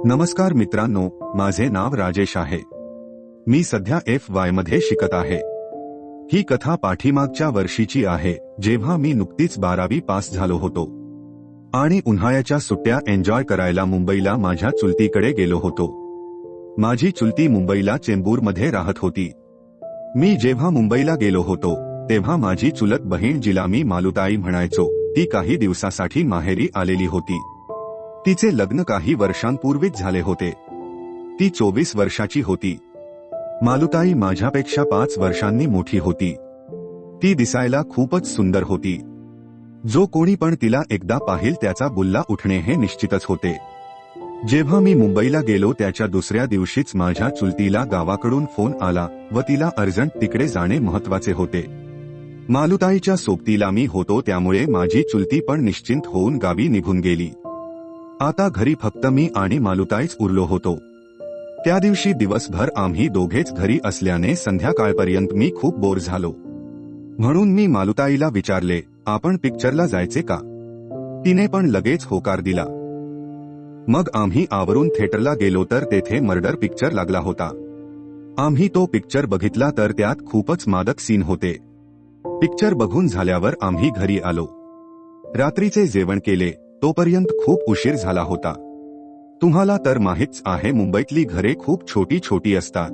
नमस्कार मित्रांनो, माझे नाव राजेश आहे। मी सध्या FY मध्ये शिकत आहे। ही कथा पाठीमागच्या वर्षीची आहे, जेव्हा मी नुकतीच 12वी पास झालो होतो आणि उन्हाळ्याच्या सुट्ट्या एन्जॉय करायला मुंबईला माझ्या चुलतीकडे गेलो होतो। माझी चुलती मुंबईला चेंबूरमध्ये राहत होती। मी जेव्हा मुंबईला गेलो होतो तेव्हा माझी चुलत बहीण जिला मी मालुताई म्हणायचो, ती काही दिवसासाठी माहेरी आलेली होती। तिचे लग्न काही वर्षांपूर्वीच झाले होते। ती 24 वर्षाची होती। मालुताई माझ्यापेक्षा 5 वर्षांनी मोठी होती। ती दिसायला खूपच सुंदर होती। जो कोणी पण तिला एकदा पाहिल त्याचा बुल्ला उठणे हे निश्चितच होते। जेव्हा मी मुंबईला गेलो त्याच्या दुसऱ्या दिवशीच माझ्या चुलतीला गावाकडून फोन आला व तिला अर्जंट तिकडे जाणे महत्त्वाचे होते। मालुताईच्या सोबतीला मी होतो, त्यामुळे माझी चुलती पण निश्चिंत होऊन गावी निघून गेली। आता घरी फक्त मी आणि मालुताईच उरलो होतो। त्या दिवशी दिवसभर आम्ही दोघेच घरी असल्याने संध्याकाळपर्यंत मी खूप बोर झालो। म्हणून मी मालुताईला विचारले, आपण पिक्चरला जायचे का? तिने पण लगेच होकार दिला। मग आम्ही आवरून थिएटरला गेलो तर तेथे मर्डर पिक्चर लागला होता। आम्ही तो पिक्चर बघितला तर त्यात खूपच मादक सीन होते। पिक्चर बघून झाल्यावर आम्ही घरी आलो। रात्रीचे जेवण केले, तोपर्यंत खूप उशीर झाला होता। तुम्हाला तर माहीतच आहे, मुंबईतली घरे खूप छोटी छोटी असतात।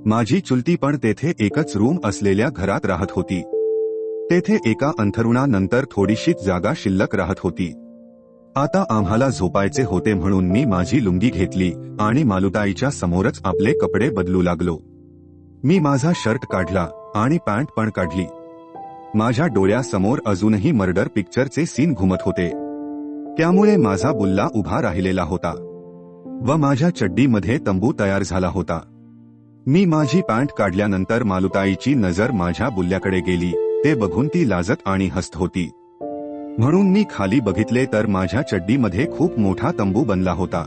माझी चुलती पण तेथे एकच रूम असलेल्या घरात राहत होती। तेथे एका अंथरुणानंतर थोडीशीच जागा शिल्लक राहत होती। आता आम्हाला झोपायचे होते, म्हणून मी माझी लुंगी घेतली आणि मालुताईच्या समोरच आपले कपडे बदलू लागलो। मी माझा शर्ट काढला आणि पॅन्ट पण काढली। माझ्या डोळ्यासमोर अजूनही मर्डर पिक्चरचे सीन घुमत होते, त्यामुळे माझा बुल्ला उभा राहिलेला होता व माझ्या चड्डीमध्ये तंबू तयार झाला होता। मी माझी पॅन्ट काढल्यानंतर मालुताईची नजर माझ्या बुल्ल्याकडे गेली। ते बघून ती लाजत आणि हसत होती, म्हणून मी खाली बघितले तर माझ्या चड्डीमध्ये खूप मोठा तंबू बनला होता।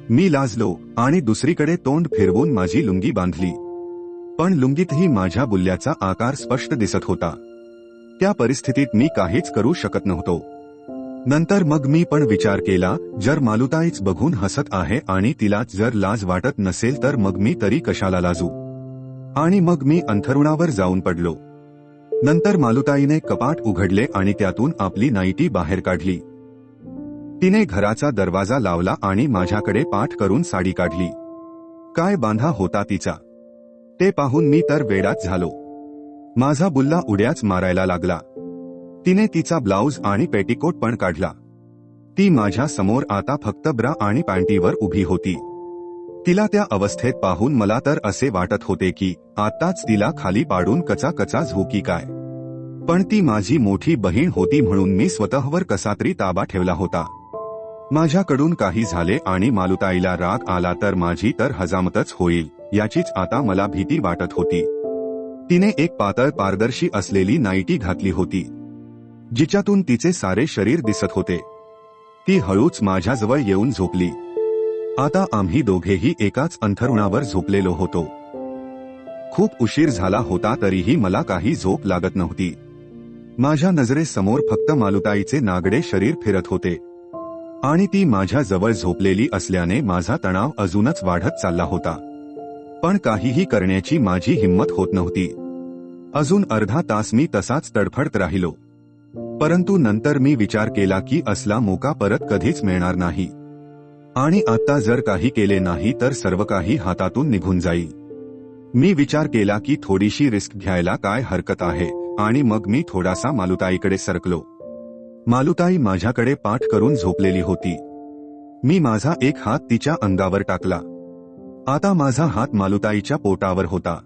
मी लाजलो आणि दुसरीकडे तोंड फिरवून माझी लुंगी बांधली, पण लुंगीतही माझ्या बुल्ल्याचा आकार स्पष्ट दिसत होता। त्या परिस्थितीत मी काहीच करू शकत नव्हतो। नंतर मग मी पण विचार केला, जर मालुताईच बघून हसत आहे आणि तिलाच जर लाज वाटत नसेल तर मग मी तरी कशाला लाजू। आणि मग मी अंथरुणावर जाऊन पडलो। नंतर मालुताईने कपाट उघडले आणि त्यातून आपली नाईटी बाहेर काढली। तिने घराचा दरवाजा लावला आणि माझ्याकडे पाठ करून साडी काढली। काय बांधा होता तिचा ते पाहून मी तर वेडाच झालो। माझा बुल्ला उड्याच मारायला लागला। तिने तिचा ब्लाउज आणि पेटीकोट पण काढला। ती माझ्या समोर आता फक्त ब्रा आणि पॅन्टीवर उभी होती। तिला त्या अवस्थेत पाहून मला तर असे वाटत होते की आताच तिला खाली पाडून कचा झोकी काय। पण ती माझी मोठी बहीण होती, म्हणून मी स्वतःवर कसातरी ताबा ठेवला होता। माझ्याकडून काही झाले आणि मालुताईला राग आला तर माझी तर हजामतच होईल, याचीच आता मला भीती वाटत होती। तिने एक पातळ पारदर्शी असलेली नाईटी घातली होती, जिच्यातून तिचे सारे शरीर दिसत होते। ती हळूच माझ्याजवळ येऊन झोपली। आता आम्ही दोघेही एकाच अंथरुणावर झोपलेलो होतो। खूप उशीर झाला होता तरीही मला काही झोप लागत नव्हती। माझ्या नजरेसमोर फक्त मालुताईचे नागडे शरीर फिरत होते आणि ती माझ्या जवळ झोपलेली असल्याने माझा तणाव अजूनच वाढत चालला होता। पण काहीही करण्याची माझी हिंमत होत नव्हती। अजून अर्धा तास मी तसाच तडफडत राहिलो, परंतु नंतर मी विचार केला की असला मोका परत कधीच मिळणार नाही आणि आता जर काही केले नाही तर सर्व काही हातातून निघून जाईल। मी विचार केला की थोडीशी रिस्क घ्यायला काय हरकत आहे आणि मग मी थोडासा मालुताईकडे सरकलो। मालुताई माझ्याकडे पाठ करून झोपलेली होती। मी माझा एक हात तिच्या अंगावर टाकला। आता माझा हात मालुताईच्या पोटावर होता।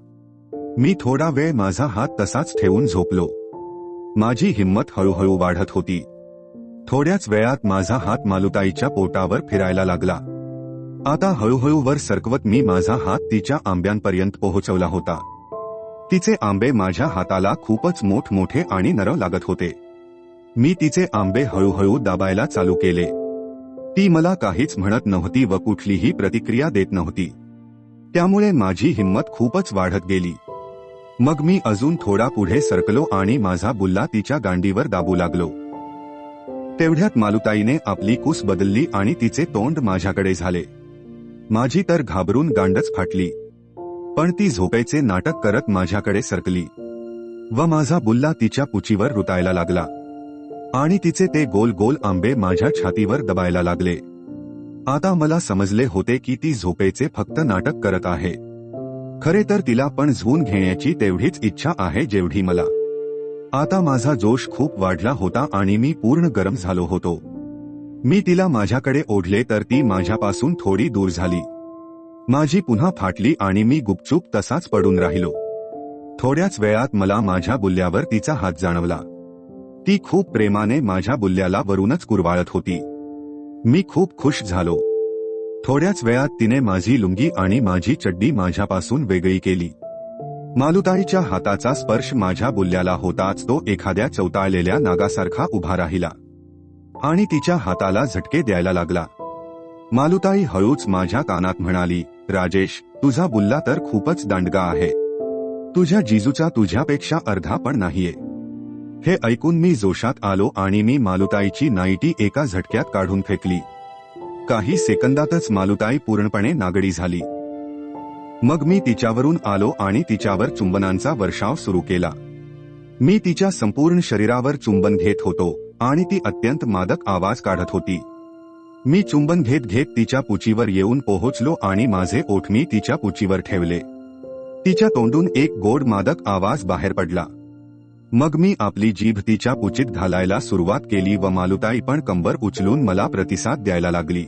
मी थोडा वेळ माझा हात तसाच ठेवून झोपलो। माझी हिंमत हळूहळू वाढत होती। थोड्याच वेळात माझा हात मालुताईच्या पोटावर फिरायला लागला। आता हळूहळू वर सरकवत मी माझा हात तिच्या आंब्यांपर्यंत पोहोचवला होता। तिचे आंबे माझ्या हाताला खूपच मोठमोठे आणि नरम लागत होते। मी तिचे आंबे हळूहळू दाबायला चालू केले। ती मला काहीच म्हणत नव्हती व कुठलीही प्रतिक्रिया देत नव्हती, त्यामुळे माझी हिंमत खूपच वाढत गेली। मग मी अजून थोडा पुढे सरकलो आणि माझा बुल्ला तिच्या गांडीवर दाबू लागलो। तेवढ्यात मालुताईने आपली कूस बदलली आणि तिचे तोंड माझ्याकडे झाले. माझी तर घाबरून गांडच फाटली. पण ती झोपेचे नाटक करत माझ्याकडे सरकली व माझा बुल्ला तिच्या पुचीवर रुतायला लागला आणि तिचे ते गोल गोल आंबे माझ्या छातीवर दबायला लागले. आता मला समजले होते की ती झोपेचे फक्त नाटक करत आहे. खरे तर तिला पण झुून घेण्याची तेवढीच इच्छा आहे जेवढी मला. आता माझा जोश खूप वाढला होता आणि मी पूर्ण गरम झालो होतो. मी तिला माझ्याकडे ओढले तर ती माझ्यापासून थोडी दूर झाली. माझी पुन्हा फाटली आणि मी गुपचूप तसाच पडून राहिलो. थोड्याच वेळात मला माझ्या बुल्ल्यावर तिचा हात जाणवला. ती खूप प्रेमाने माझ्या बुल्ल्याला वरूनच कुरवाळत होती. मी खूप खुश झालो. थोड्याच वेळात तिने माझी लुंगी आणि माझी चड्डी माझ्यापासून वेगळी केली. मालुताईच्या हाताचा स्पर्श माझ्या बुल्ल्याला होताच तो एखाद्या चवताळलेल्या नागासारखा उभा राहिला आणि तिच्या हाताला झटके द्यायला लागला. मालुताई हळूच माझ्या कानात म्हणाली, राजेश, तुझा बुल्ला तर खूपच दांडगा आहे. तुझ्या जिजूचा तुझ्यापेक्षा अर्धा पण नाहीये. हे ऐकून मी जोशात आलो आणि मी मालुताईची नाईटी एका झटक्यात काढून फेकली. काही सेकंदातच मालुताई पूर्णपणे नागडी झाली. मग मी तिच्यावरून आलो आणि तिच्यावर चुंबनांचा वर्षाव सुरू केला. मी तिच्या संपूर्ण शरीरावर चुंबन घेत होतो आणि ती अत्यंत मादक आवाज काढत होती. मी चुंबन घेत घेत तिच्या पुचीवर येऊन पोहोचलो आणि माझे ओठ मी तिच्या पुचीवर ठेवले. तिच्या तोंडून एक गोड मादक आवाज बाहेर पडला. मग मी आपली जीभ तिच्या पुचीत घालायला सुरुवात केली व मालुताई पण कंबर उचलून मला प्रतिसाद द्यायला लागली.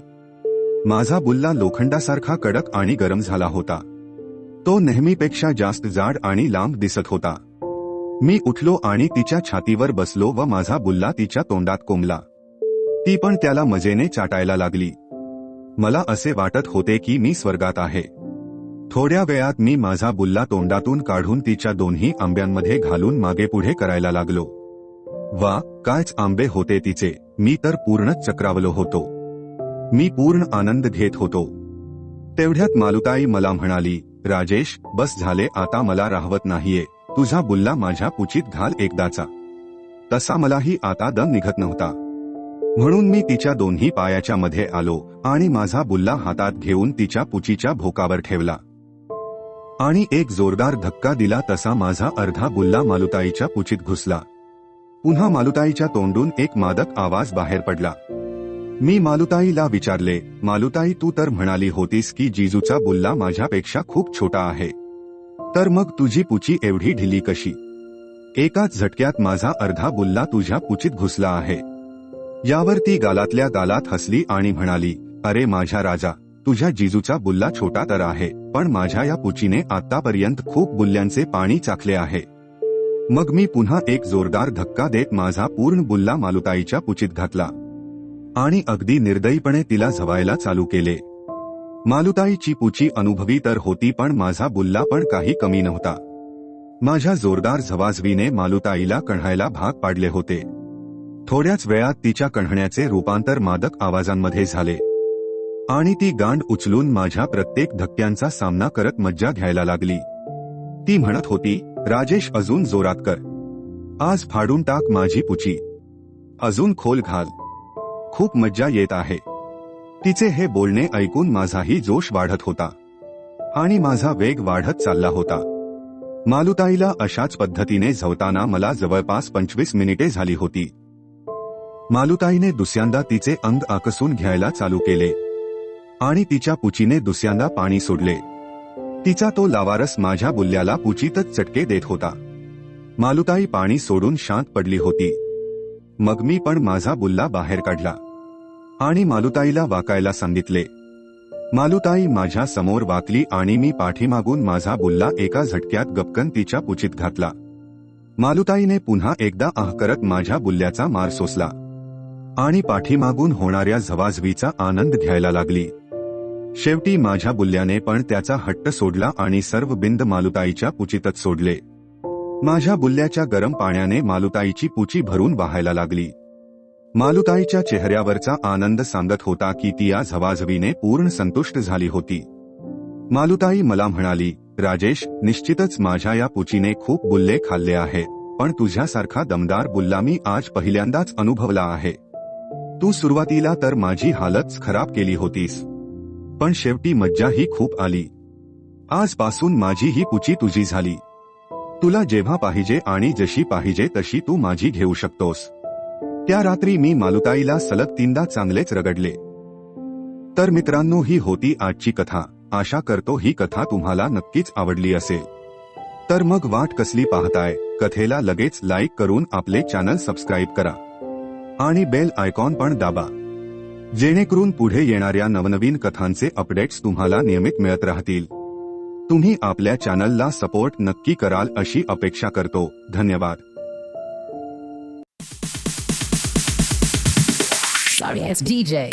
माझा बुल्ला लोखंडासारखा कडक आणि गरम झाला होता. तो नेहमीपेक्षा जास्त जाड आणि लांब दिसत होता. मी उठलो आणि तिच्या छातीवर बसलो व माझा बुल्ला तिच्या तोंडात कोंबला. ती पण त्याला मजेने चाटायला लागली. मला असे वाटत होते की मी स्वर्गात आहे. थोड्या वेळात मी माझा बुल्ला तोंडातून काढून तिच्या दोन्ही आंब्यांमध्ये घालून मागे पुढे करायला लागलो. वा, कायच आंबे होते तिचे. मी तर पूर्णच चक्रावलो होतो. मी पूर्ण आनंद घेत होतो. तेवढ्यात मालुताई मला म्हणाली, राजेश, बस झाले, आता मला राहवत नाहीये. तुझा बुल्ला माझ्या पुचीत घाल एकदाचा. तसा मलाही आता दम निघत नव्हता. म्हणून मी तिच्या दोन्ही पायाच्या मध्ये आलो आणि माझा बुल्ला हातात घेऊन तिच्या पुचीच्या भोकावर ठेवला आणि एक जोरदार धक्का दिला. तसा माझा अर्धा बुल्ला मालुताईच्या पुचीत घुसला. पुन्हा मालुताईच्या तोंडून एक मादक आवाज बाहेर पडला. मी मालुताईला विचारले, मालुताई, तू तर म्हणाली होतीस की जिजूचा बुल्ला माझ्यापेक्षा खूप छोटा आहे. तर मग तुझी पुची एवढी ढिली कशी? एकाच झटक्यात माझा अर्धा बुल्ला तुझ्या पुचीत घुसला आहे. यावर ती गालातल्या गालात हसली आणि म्हणाली, अरे माझ्या राजा, तुझ्या जिजूचा बुल्ला छोटा तर आहे, पण माझ्या या पुचीने आतापर्यंत खूप बुल्ल्यांचे पाणी चाखले आहे. मग मी पुन्हा एक जोरदार धक्का देत माझा पूर्ण बुल्ला मालुताईच्या पुचीत घातला आणि अगदी निर्दयीपणे तिला झवायला चालू केले. मालुताईची पुची अनुभवी तर होती, पण माझा बुल्ला पण काही कमी नव्हता. माझ्या जोरदार झवाझवीने मालुताईला कण्हायला भाग पाडले होते. थोड्याच वेळात तिच्या कण्हण्याचे रूपांतर मादक आवाजांमध्ये झाले आणि ती गांड उचलून माझ्या प्रत्येक धक्क्यांचा सामना करत मज्जा घ्यायला लागली. ती म्हणत होती, राजेश, अजून जोरात कर. आज फाडून टाक माझी पुची. अजून खोल घाल. खूप मज्जा येत आहे. तिचे हे बोलणे ऐकून माझाही जोश वाढत होता आणि माझा वेग वाढत चालला होता. मालुताईला अशाच पद्धतीने झवताना मला जवळपास 25 मिनिटे झाली होती. मालुताईने दुसऱ्यांदा तिचे अंग आकसून घ्यायला चालू केले आणि तिच्या पुचीने दुसऱ्यांदा पाणी सोडले. तिचा तो लावारस माझ्या बुल्ल्याला पुचीतच चटके देत होता. मालुताई पाणी सोडून शांत पडली होती. मग मी पण माझा बुल्ला बाहेर काढला आणि मालुताईला वाकायला सांगितले. मालुताई माझ्या समोर वाकली आणि मी पाठीमागून माझा बुल्ला एका झटक्यात गपकन तिच्या पुचीत घातला. मालुताईने पुन्हा एकदा आह करत माझ्या बुल्ल्याचा मार सोसला आणि पाठीमागून होणाऱ्या झवाझवीचा आनंद घ्यायला लागली. शेवटी माझ्या बुल्ल्याने पण त्याचा हट्ट सोडला आणि सर्व बिंद मालुताईच्या पुचीतच सोडले. माझ्या बुल्ल्याच्या गरम पाण्याने मालुताईची पुची भरून वाहायला लागली. मालुताईच्या चेहऱ्यावरचा आनंद सांगत होता की ती या झवाझवीने पूर्ण संतुष्ट झाली होती. मालुताई मला म्हणाली, राजेश, निश्चितच माझ्या या पुचीने खूप बुल्ले खाल्ले आहेत, पण तुझ्यासारखा दमदार बुल्ला मी आज पहिल्यांदाच अनुभवला आहे. तू सुरुवातीला तर माझी हालच खराब केली होतीस, पण शेवटी मज्जाही खूप आली. आजपासून माझी ही पुची तुझी झाली. तुला जेव्हा पाहिजे आणि जशी पाहिजे तशी तू माझी घेऊ शकतोस. त्या रात्री मी मालुताईला सलग 3दा चांगलेच रगडले. तर मित्रांनो, ही होती आजची कथा. आशा करतो ही कथा तुम्हाला नक्कीच आवडली असेल. तर मग वाट कसली पाहताय? कथेला लगेच लाईक करून आपले चॅनल सबस्क्राईब करा आणि बेल आयकॉन पण दाबा, जेणेकरून पुढे येणाऱ्या नवनवीन कथांचे अपडेट्स तुम्हाला नियमित मिळत राहतील. तुम्ही आपल्या चॅनलला सपोर्ट नक्की कराल अशी अपेक्षा करतो. धन्यवाद. Sorry, it's DJ.